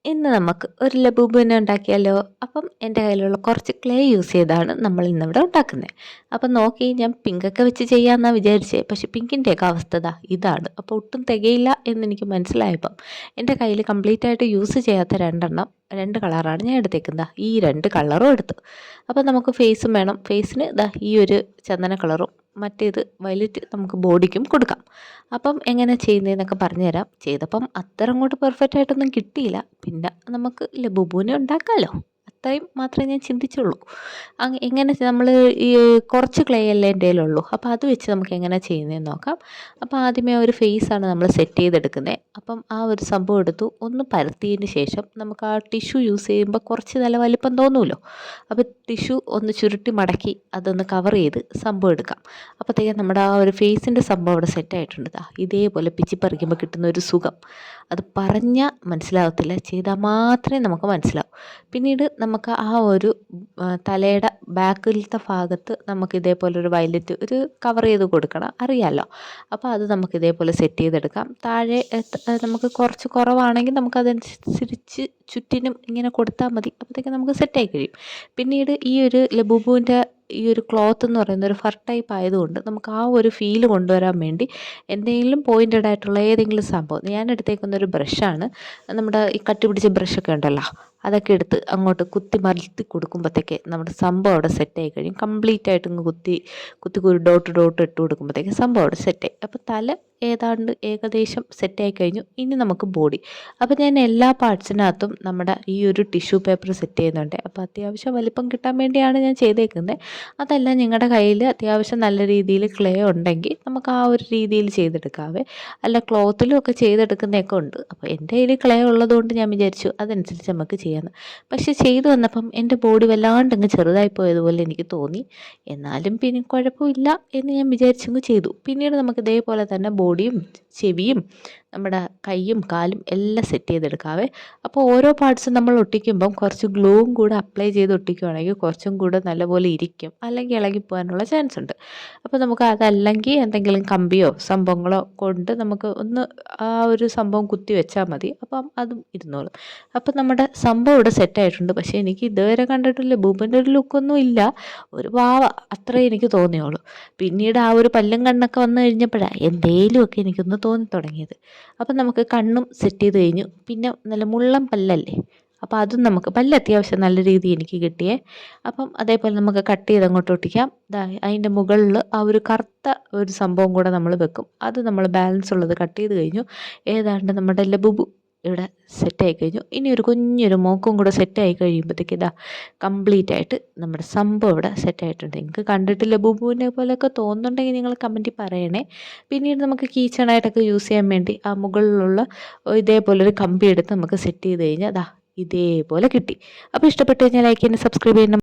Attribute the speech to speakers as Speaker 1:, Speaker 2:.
Speaker 1: ഇന്ന് നമുക്ക് ഒരു ലബൂബുവിനെ ഉണ്ടാക്കിയാലോ? അപ്പം എൻ്റെ കയ്യിലുള്ള കുറച്ച് ക്ലേ യൂസ് ചെയ്താണ് നമ്മൾ ഇന്നിവിടെ ഉണ്ടാക്കുന്നത്. അപ്പം നോക്കി ഞാൻ പിങ്കൊക്കെ വെച്ച് ചെയ്യാമെന്നാണ് വിചാരിച്ചേ. പക്ഷെ പിങ്കിൻ്റെയൊക്കെ അവസ്ഥ ഇതാണ്. അപ്പോൾ ഒട്ടും തികയില്ല എന്നെനിക്ക് മനസ്സിലായപ്പം എൻ്റെ കയ്യിൽ കംപ്ലീറ്റ് ആയിട്ട് യൂസ് ചെയ്യാത്ത രണ്ടെണ്ണം, രണ്ട് കളറാണ് ഞാൻ എടുത്തേക്കുന്നത്. ഈ രണ്ട് കളറും എടുത്തു. അപ്പം നമുക്ക് ഫേസും വേണം. ഫേസിന് ഈ ഒരു ചന്ദന കളറും മറ്റേത് വയലറ്റ് നമുക്ക് ബോഡിക്കും കൊടുക്കാം. അപ്പം എങ്ങനെ ചെയ്യുന്നതെന്നൊക്കെ പറഞ്ഞുതരാം. ചെയ്തപ്പം അത്ര അങ്ങോട്ട് പെർഫെക്റ്റ് ആയിട്ടൊന്നും കിട്ടിയില്ല. പിന്നെ നമുക്ക് ലബൂബുവിനെ ഉണ്ടാക്കാമല്ലോ, അത്രയും മാത്രമേ ഞാൻ ചിന്തിച്ചുള്ളൂ. എങ്ങനെ നമ്മൾ ഈ കുറച്ച് ക്ലേ അല്ലേ എൻ്റെ കയ്യിലുള്ളൂ. അപ്പോൾ അത് വെച്ച് നമുക്ക് എങ്ങനെ ചെയ്യുന്നതെന്ന് നോക്കാം. അപ്പോൾ ആദ്യമേ ഒരു ഫേസാണ് നമ്മൾ സെറ്റ് ചെയ്തെടുക്കുന്നത്. അപ്പം ആ ഒരു സംഭവം എടുത്തു ഒന്ന് പരത്തിയതിന് ശേഷം നമുക്ക് ആ ടിഷ്യൂ യൂസ് ചെയ്യുമ്പോൾ കുറച്ച് നല്ല വലിപ്പം തോന്നുമല്ലോ. അപ്പോൾ ടിഷ്യൂ ഒന്ന് ചുരുട്ടി മടക്കി അതൊന്ന് കവർ ചെയ്ത് സംഭവം എടുക്കാം. അപ്പോഴത്തേക്കും നമ്മുടെ ആ ഒരു ഫേസിൻ്റെ സംഭവം അവിടെ സെറ്റായിട്ടുണ്ട്. ഇതേപോലെ പിച്ചിപ്പറിക്കുമ്പോൾ കിട്ടുന്ന ഒരു സുഖം അത് പറഞ്ഞാൽ മനസ്സിലാകത്തില്ല, ചെയ്താൽ മാത്രമേ നമുക്ക് മനസ്സിലാവും. പിന്നീട് നമുക്ക് ആ ഒരു തലയുടെ ബാക്കിലത്തെ ഭാഗത്ത് നമുക്ക് ഇതേപോലെ ഒരു വയലറ്റ് ഒരു കവർ ചെയ്ത് കൊടുക്കണം, അറിയാമല്ലോ. അപ്പോൾ അത് നമുക്ക് ഇതേപോലെ സെറ്റ് ചെയ്തെടുക്കാം. താഴെ നമുക്ക് കുറച്ച് കുറവാണെങ്കിൽ നമുക്കതനുസരിച്ച് ചുറ്റിനും ഇങ്ങനെ കൊടുത്താൽ മതി. അപ്പോഴത്തേക്കും നമുക്ക് സെറ്റായി കഴിയും. പിന്നീട് ഈ ഒരു ലബൂബുവിൻ്റെ ഈ ഒരു ക്ലോത്ത് എന്ന് പറയുന്ന ഒരു ഫർ ടൈപ്പ് ആയതുകൊണ്ട് നമുക്ക് ആ ഒരു ഫീല് കൊണ്ടുവരാൻ വേണ്ടി എന്തെങ്കിലും പോയിൻറ്റഡ് ആയിട്ടുള്ള ഏതെങ്കിലും സംഭവം, ഞാൻ എടുത്തേക്കുന്ന ഒരു ബ്രഷാണ്. നമ്മുടെ ഈ കട്ടി പിടിച്ച ബ്രഷൊക്കെ ഉണ്ടല്ലോ, അതൊക്കെ എടുത്ത് അങ്ങോട്ട് കുത്തി മലർത്തി കൊടുക്കുമ്പോഴത്തേക്ക് നമ്മുടെ സംഭവം അവിടെ സെറ്റായി കഴിയും. കംപ്ലീറ്റ് ആയിട്ട് ഇങ്ങ് കുത്തി ഒരു ഡോട്ട് ഇട്ട് കൊടുക്കുമ്പോഴത്തേക്ക് സംഭവം അവിടെ സെറ്റായി. അപ്പോൾ തല ഏതാണ്ട് ഏകദേശം സെറ്റായി കഴിഞ്ഞു. ഇനി നമുക്ക് ബോഡി. അപ്പോൾ ഞാൻ എല്ലാ പാർട്സിനകത്തും നമ്മുടെ ഈ ഒരു ടിഷ്യൂ പേപ്പർ സെറ്റ് ചെയ്യുന്നുണ്ട്. അപ്പോൾ അത്യാവശ്യം വലിപ്പം കിട്ടാൻ വേണ്ടിയാണ് ഞാൻ ചെയ്തേക്കുന്നത്. അതല്ല, നിങ്ങളുടെ കയ്യിൽ അത്യാവശ്യം നല്ല രീതിയിൽ ക്ലേ ഉണ്ടെങ്കിൽ നമുക്ക് ആ ഒരു രീതിയിൽ ചെയ്തെടുക്കാവേ. അല്ല, ക്ലോത്തിലും ഒക്കെ ചെയ്തെടുക്കുന്നതൊക്കെ ഉണ്ട്. അപ്പോൾ എൻ്റെ കയ്യിൽ ക്ലേ ഉള്ളതുകൊണ്ട് ഞാൻ വിചാരിച്ചു അതനുസരിച്ച് നമുക്ക് ചെയ്യാമെന്ന്. പക്ഷേ ചെയ്തു വന്നപ്പം എൻ്റെ ബോഡി വല്ലാണ്ടങ്ങ് ചെറുതായി പോയതുപോലെ എനിക്ക് തോന്നി. എന്നാലും പിന്നെ കുഴപ്പമില്ല എന്ന് ഞാൻ വിചാരിച്ചങ്ങ് ചെയ്തു. പിന്നീട് നമുക്ക് ഇതേപോലെ തന്നെ ബോഡിയും ചെവിയും നമ്മുടെ കൈയും കാലും എല്ലാം സെറ്റ് ചെയ്തെടുക്കാവേ. അപ്പോൾ ഓരോ പാർട്സും നമ്മൾ ഒട്ടിക്കുമ്പം കുറച്ച് ഗ്ലൂവും കൂടെ അപ്ലൈ ചെയ്ത് ഒട്ടിക്കുകയാണെങ്കിൽ കുറച്ചും കൂടെ നല്ലപോലെ ഇരിക്കും, അല്ലെങ്കിൽ ഇളകിപ്പോകാനുള്ള ചാൻസ് ഉണ്ട്. അപ്പോൾ നമുക്ക് അതല്ലെങ്കിൽ എന്തെങ്കിലും കമ്പിയോ സംഭവങ്ങളോ കൊണ്ട് നമുക്ക് ഒന്ന് ആ ഒരു സംഭവം കുത്തി വെച്ചാൽ മതി. അപ്പം അതും ഇരുന്നോളും. അപ്പം നമ്മുടെ സംഭവം ഇവിടെ സെറ്റായിട്ടുണ്ട്. പക്ഷേ എനിക്ക് ഇതുവരെ കണ്ടിട്ടില്ല ബൂബിൻ്റെ ഒരു ലുക്കൊന്നും ഇല്ല. ഒരു പാവ അത്രേ എനിക്ക് തോന്നിയുള്ളൂ. പിന്നീട് ആ ഒരു പല്ലും കണ്ണൊക്കെ വന്നു കഴിഞ്ഞപ്പോഴാണ് എന്തേലുമൊക്കെ എനിക്കൊന്ന് തോന്നി തുടങ്ങിയത്. അപ്പം നമുക്ക് കണ്ണും സെറ്റ് ചെയ്ത് കഴിഞ്ഞു. പിന്നെ നല്ല മുള്ളൻ പല്ലല്ലേ, അപ്പോൾ അതും നമുക്ക് പല്ല് അത്യാവശ്യം നല്ല രീതിയിൽ എനിക്ക് കിട്ടിയേ. അപ്പം അതേപോലെ നമുക്ക് കട്ട് ചെയ്ത് അങ്ങോട്ട് ഒട്ടിക്കാം. അതിൻ്റെ മുകളിൽ ആ ഒരു കറുത്ത ഒരു സംഭവം കൂടെ നമ്മൾ വെക്കും. അത് നമ്മൾ ബാലൻസ് ഉള്ളത് കട്ട് ചെയ്ത് കഴിഞ്ഞു. ഏതാണ്ട് നമ്മുടെ ലബൂബു ഇവിടെ സെറ്റായി കഴിഞ്ഞു. ഇനി ഒരു കുഞ്ഞൊരു മോക്കും കൂടെ സെറ്റായി കഴിയുമ്പോഴത്തേക്ക് കംപ്ലീറ്റ് ആയിട്ട് നമ്മുടെ സംഭവം ഇവിടെ സെറ്റായിട്ടുണ്ട്. നിങ്ങൾക്ക് കണ്ടിട്ട് ലബൂബുവിനെ പോലെയൊക്കെ തോന്നുന്നുണ്ടെങ്കിൽ നിങ്ങൾ കമൻറ്റിൽ പറയണേ. പിന്നീട് നമുക്ക് കീച്ചണായിട്ടൊക്കെ യൂസ് ചെയ്യാൻ വേണ്ടി ആ മുകളിലുള്ള ഇതേപോലൊരു കമ്പി എടുത്ത് നമുക്ക് സെറ്റ് ചെയ്ത് കഴിഞ്ഞാൽ ഇതേപോലെ കിട്ടി. അപ്പോൾ ഇഷ്ടപ്പെട്ട് കഴിഞ്ഞാൽ ലൈക്ക് ചെയ്യുന്ന സബ്സ്ക്രൈബ് ചെയ്യണം.